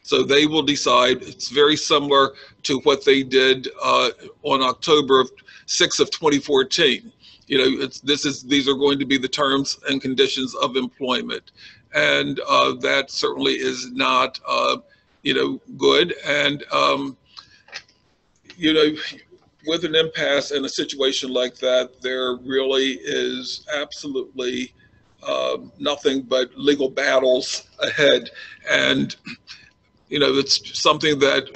So they will decide. It's very similar to what they did on October 6th of 2014. These are going to be the terms and conditions of employment, and that certainly is not good. And with an impasse in a situation like that, there really is absolutely nothing but legal battles ahead. And, it's something that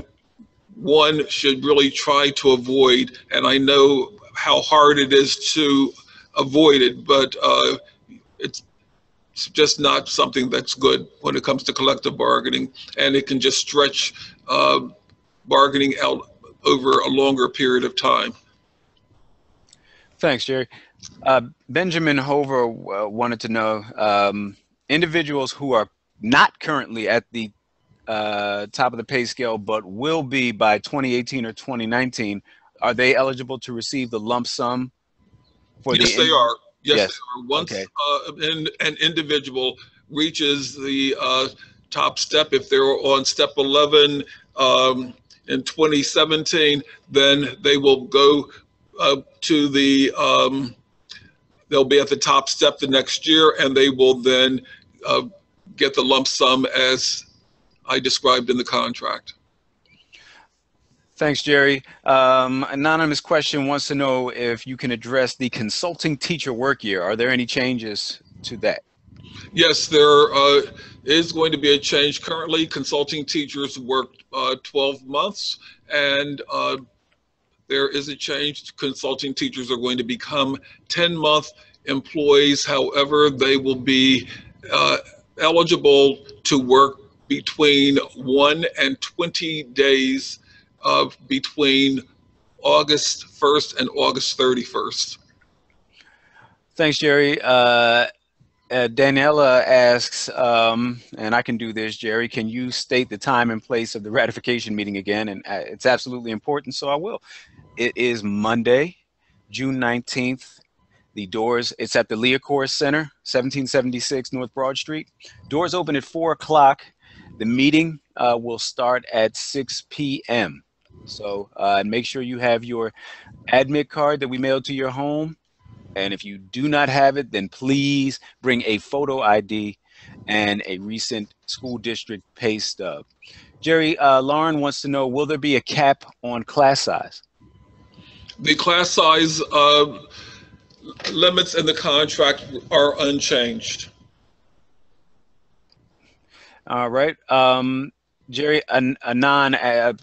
one should really try to avoid. And I know how hard it is to avoid it, but it's just not something that's good when it comes to collective bargaining. And it can just stretch bargaining out over a longer period of time. Thanks, Jerry. Benjamin Hover wanted to know, individuals who are not currently at the top of the pay scale, but will be by 2018 or 2019, are they eligible to receive the lump sum? Yes, they are. Yes, yes. They are. Once an individual reaches the top step, if they're on step 11, in 2017, then they will go to the, they'll be at the top step the next year, and they will then get the lump sum as I described in the contract. Thanks, Jerry. Anonymous question wants to know if you can address the consulting teacher work year. Are there any changes to that? Yes, there is going to be a change. Currently, consulting teachers work 12 months, and there is a change. Consulting teachers are going to become 10-month employees. However, they will be eligible to work between 1 and 20 days between August 1st and August 31st. Thanks, Jerry. Daniela asks, and I can do this, Jerry, can you state the time and place of the ratification meeting again? And it's absolutely important, so I will. It is Monday, June 19th. The doors, it's at the Leacour Center, 1776 North Broad Street. Doors open at 4 o'clock. The meeting will start at 6 p.m. So make sure you have your admit card that we mailed to your home. And if you do not have it, then please bring a photo ID and a recent school district pay stub. Jerry, Lauren wants to know, will there be a cap on class size? The class size limits in the contract are unchanged. All right. Jerry, Anon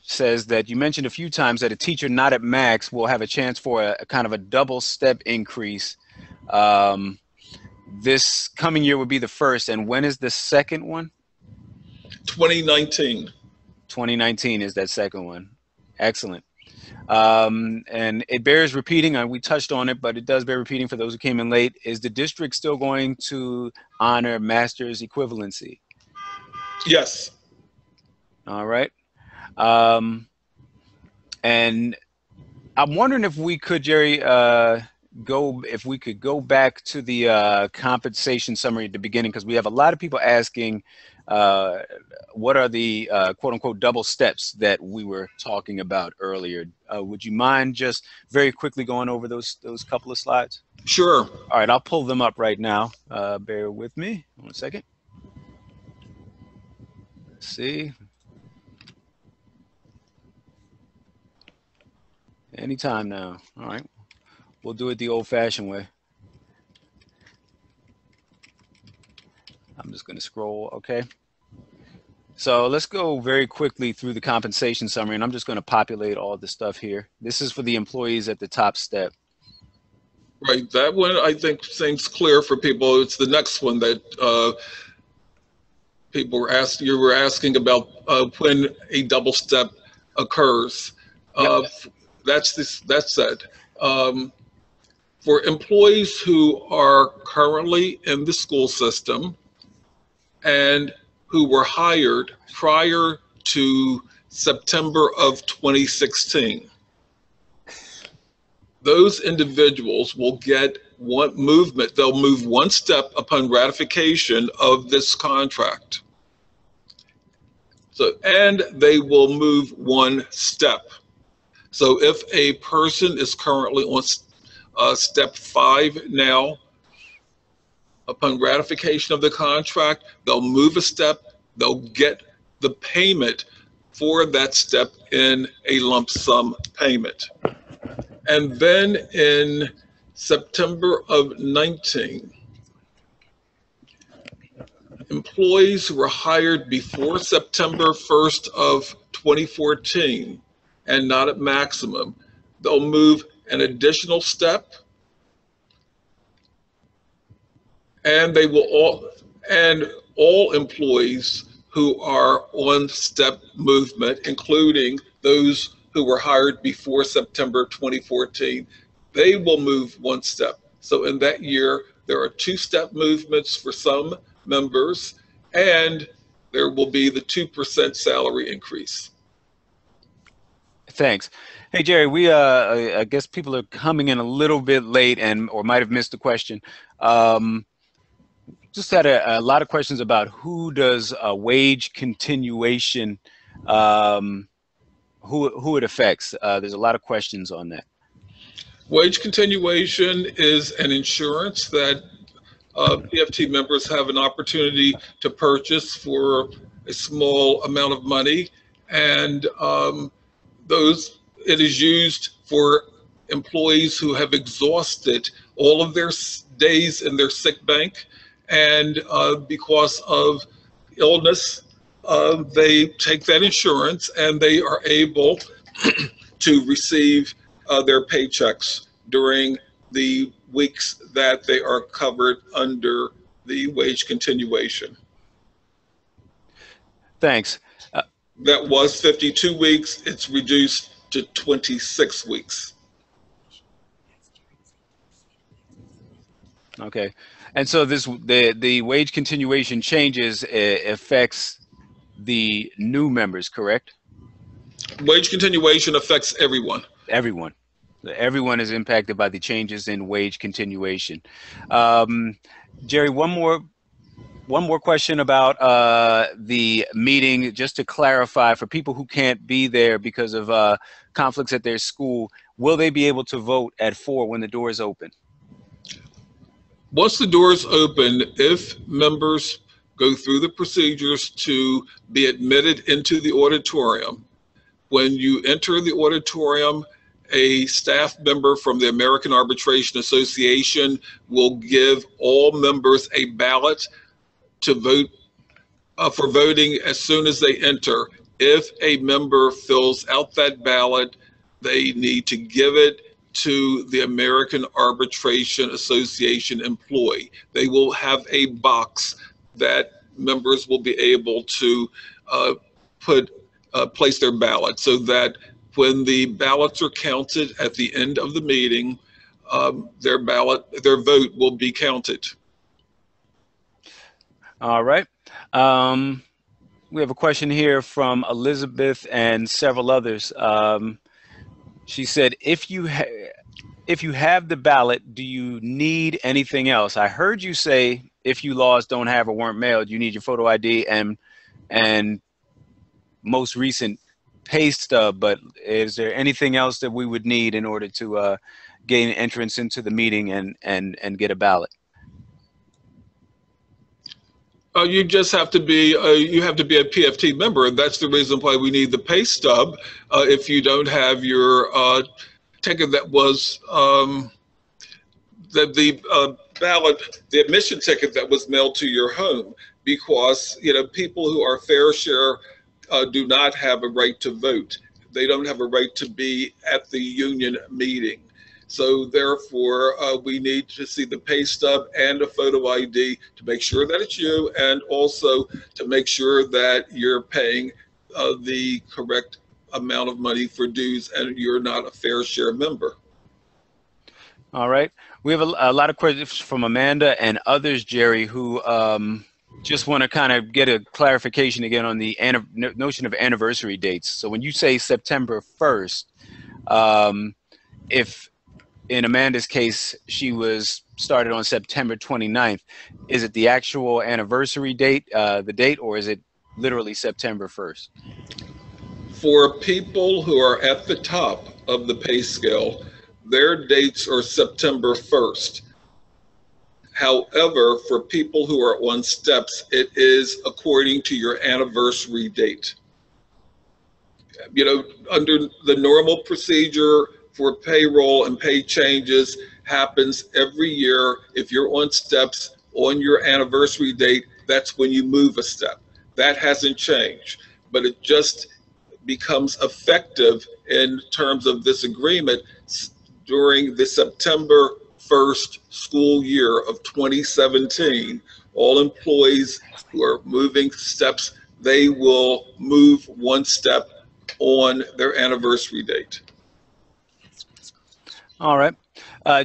says that you mentioned a few times that a teacher not at max will have a chance for a kind of a double step increase. This coming year would be the first. And when is the second one? 2019. 2019 is that second one. Excellent. And it bears repeating, we touched on it, but it does bear repeating for those who came in late. Is the district still going to honor master's equivalency? Yes. All right. And I'm wondering if we could, Jerry, if we could go back to the compensation summary at the beginning, because we have a lot of people asking what are the quote unquote double steps that we were talking about earlier. Would you mind just very quickly going over those couple of slides? Sure. All right, I'll pull them up right now. Bear with me 1 second. Let's see. Anytime now. All right. We'll do it the old-fashioned way. I'm just going to scroll. Okay. So let's go very quickly through the compensation summary, and I'm just going to populate all the stuff here. This is for the employees at the top step. Right. That one, I think, seems clear for people. It's the next one that people were asking. You were asking about when a double step occurs. Yep. That's it. For employees who are currently in the school system and who were hired prior to September of 2016, those individuals will get one movement. They'll move one step upon ratification of this contract. So, and they will move one step. So if a person is currently on step 5 now, upon ratification of the contract, they'll move a step, they'll get the payment for that step in a lump sum payment. And then in September of 19, employees who were hired before September 1st of 2014 and not at maximum, they'll move an additional step, and they will all employees who are on step movement, including those who were hired before September 2014, they will move one step. So in that year, there are 2-step movements for some members, and there will be the 2% salary increase. Thanks. Hey, Jerry, we I guess people are coming in a little bit late or might have missed the question. Just had a lot of questions about who does wage continuation, who it affects. There's a lot of questions on that. Wage continuation is an insurance that PFT members have an opportunity to purchase for a small amount of money, and It is used for employees who have exhausted all of their days in their sick bank, and because of illness, they take that insurance and they are able to receive their paychecks during the weeks that they are covered under the wage continuation. Thanks. That was 52 weeks. It's reduced to 26 weeks. Okay. And so the wage continuation changes affects the new members, correct? Wage continuation affects everyone. Everyone. Everyone is impacted by the changes in wage continuation. Jerry, one more question about the meeting, just to clarify for people who can't be there because of conflicts at their school. Will they be able to vote at 4 when the doors open? Once the doors open, if members go through the procedures to be admitted into the auditorium, when you enter the auditorium, a staff member from the American Arbitration Association will give all members a ballot to vote for voting as soon as they enter. If a member fills out that ballot, they need to give it to the American Arbitration Association employee. They will have a box that members will be able to place their ballot, so that when the ballots are counted at the end of the meeting, their vote will be counted. All right. We have a question here from Elizabeth and several others. She said, if you have the ballot, do you need anything else? I heard you say if you lost, don't have, or weren't mailed, you need your photo ID and most recent pay stub, but is there anything else that we would need in order to gain entrance into the meeting and get a ballot? You just have to be a PFT member, and that's the reason why we need the pay stub. If you don't have your ticket that was the ballot, the admission ticket that was mailed to your home, because people who are fair share do not have a right to vote. They don't have a right to be at the union meeting. So therefore, we need to see the pay stub and a photo ID to make sure that it's you, and also to make sure that you're paying the correct amount of money for dues and you're not a fair share member. All right. We have a lot of questions from Amanda and others, Jerry, who just want to kind of get a clarification again on the notion of anniversary dates. So when you say September 1st, if in Amanda's case, she was started on September 29th. Is it the actual anniversary date, the date, or is it literally September 1st? For people who are at the top of the pay scale, their dates are September 1st. However, for people who are on steps, it is according to your anniversary date. Under the normal procedure, for payroll and pay changes happens every year. If you're on steps on your anniversary date, that's when you move a step. That hasn't changed, but it just becomes effective in terms of this agreement during the September 1st school year of 2017. All employees who are moving steps, they will move one step on their anniversary date. All right.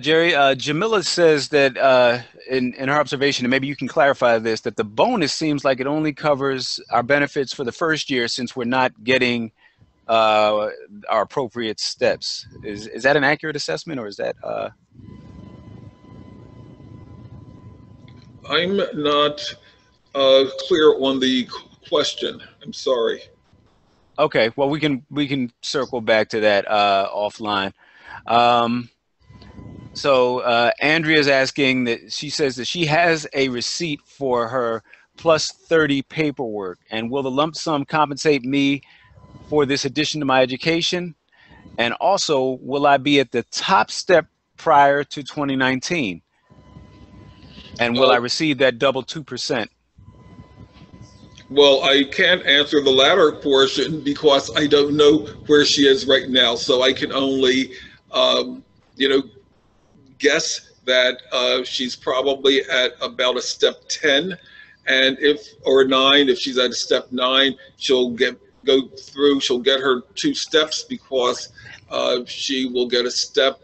Jerry, Jamila says that in her observation, and maybe you can clarify this, that the bonus seems like it only covers our benefits for the first year since we're not getting our appropriate steps. Is that an accurate assessment, or is that? I'm not clear on the question. I'm sorry. Okay. Well, we can circle back to that offline. So Andrea's asking that she says that she has a receipt for her plus 30 paperwork, and will the lump sum compensate me for this addition to my education? And also, will I be at the top step prior to 2019? And will I receive that double 2%? Well, I can't answer the latter portion because I don't know where she is right now. So I can only, you know, guess that she's probably at about a step 10, and or 9. If she's at a step 9, she'll get her 2 steps because she will get a step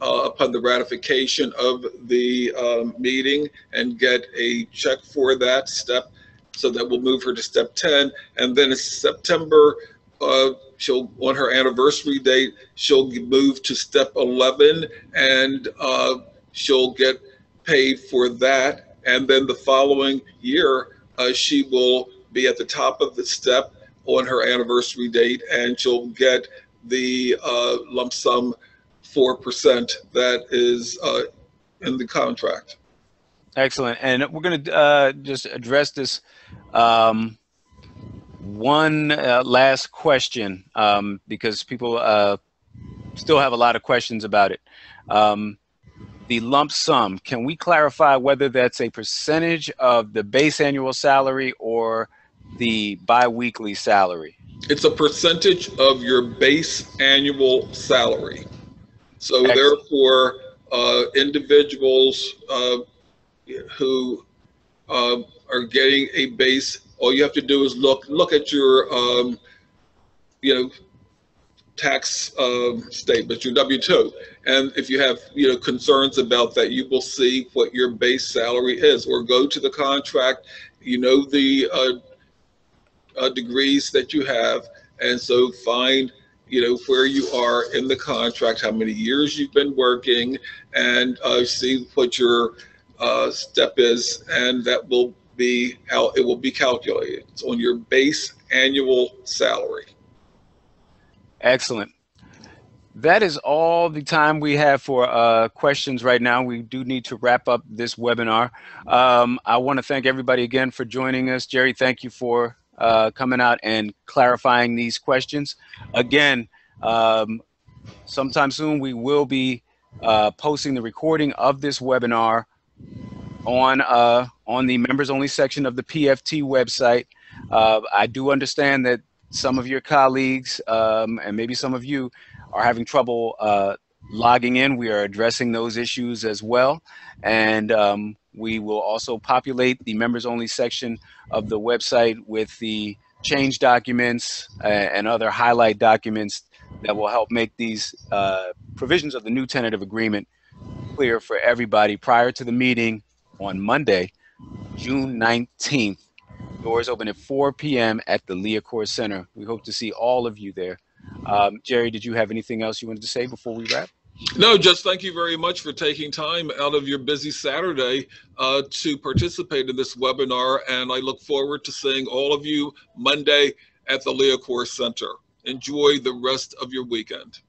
upon the ratification of the meeting and get a check for that step. So that will move her to step 10. And then in September, she'll, on her anniversary date, she'll move to step 11, and she'll get paid for that. And then the following year, she will be at the top of the step on her anniversary date, and she'll get the lump sum 4% that is in the contract. Excellent. And we're going to just address this one last question because people still have a lot of questions about it. The lump sum, can we clarify whether that's a percentage of the base annual salary or the biweekly salary? It's a percentage of your base annual salary. So Excellent. therefore, individuals who are getting a base, all you have to do is look at your tax statement, your W-2, and if you have concerns about that, you will see what your base salary is, or go to the contract, the degrees that you have, and so find where you are in the contract, how many years you've been working, and see what your step is, and that will be how it will be calculated. It's on your base annual salary. Excellent. That is all the time we have for questions right now. We do need to wrap up this webinar. I want to thank everybody again for joining us. Jerry, thank you for coming out and clarifying these questions. Again, sometime soon we will be posting the recording of this webinar on the members only section of the PFT website. I do understand that some of your colleagues and maybe some of you are having trouble logging in. We are addressing those issues as well. And we will also populate the members only section of the website with the change documents and other highlight documents that will help make these provisions of the new tentative agreement clear for everybody prior to the meeting on Monday, June 19th. Doors open at 4 p.m. at the Leacourt Center. We hope to see all of you there. Jerry, did you have anything else you wanted to say before we wrap? No, just thank you very much for taking time out of your busy Saturday to participate in this webinar, and I look forward to seeing all of you Monday at the Leacourt Center. Enjoy the rest of your weekend.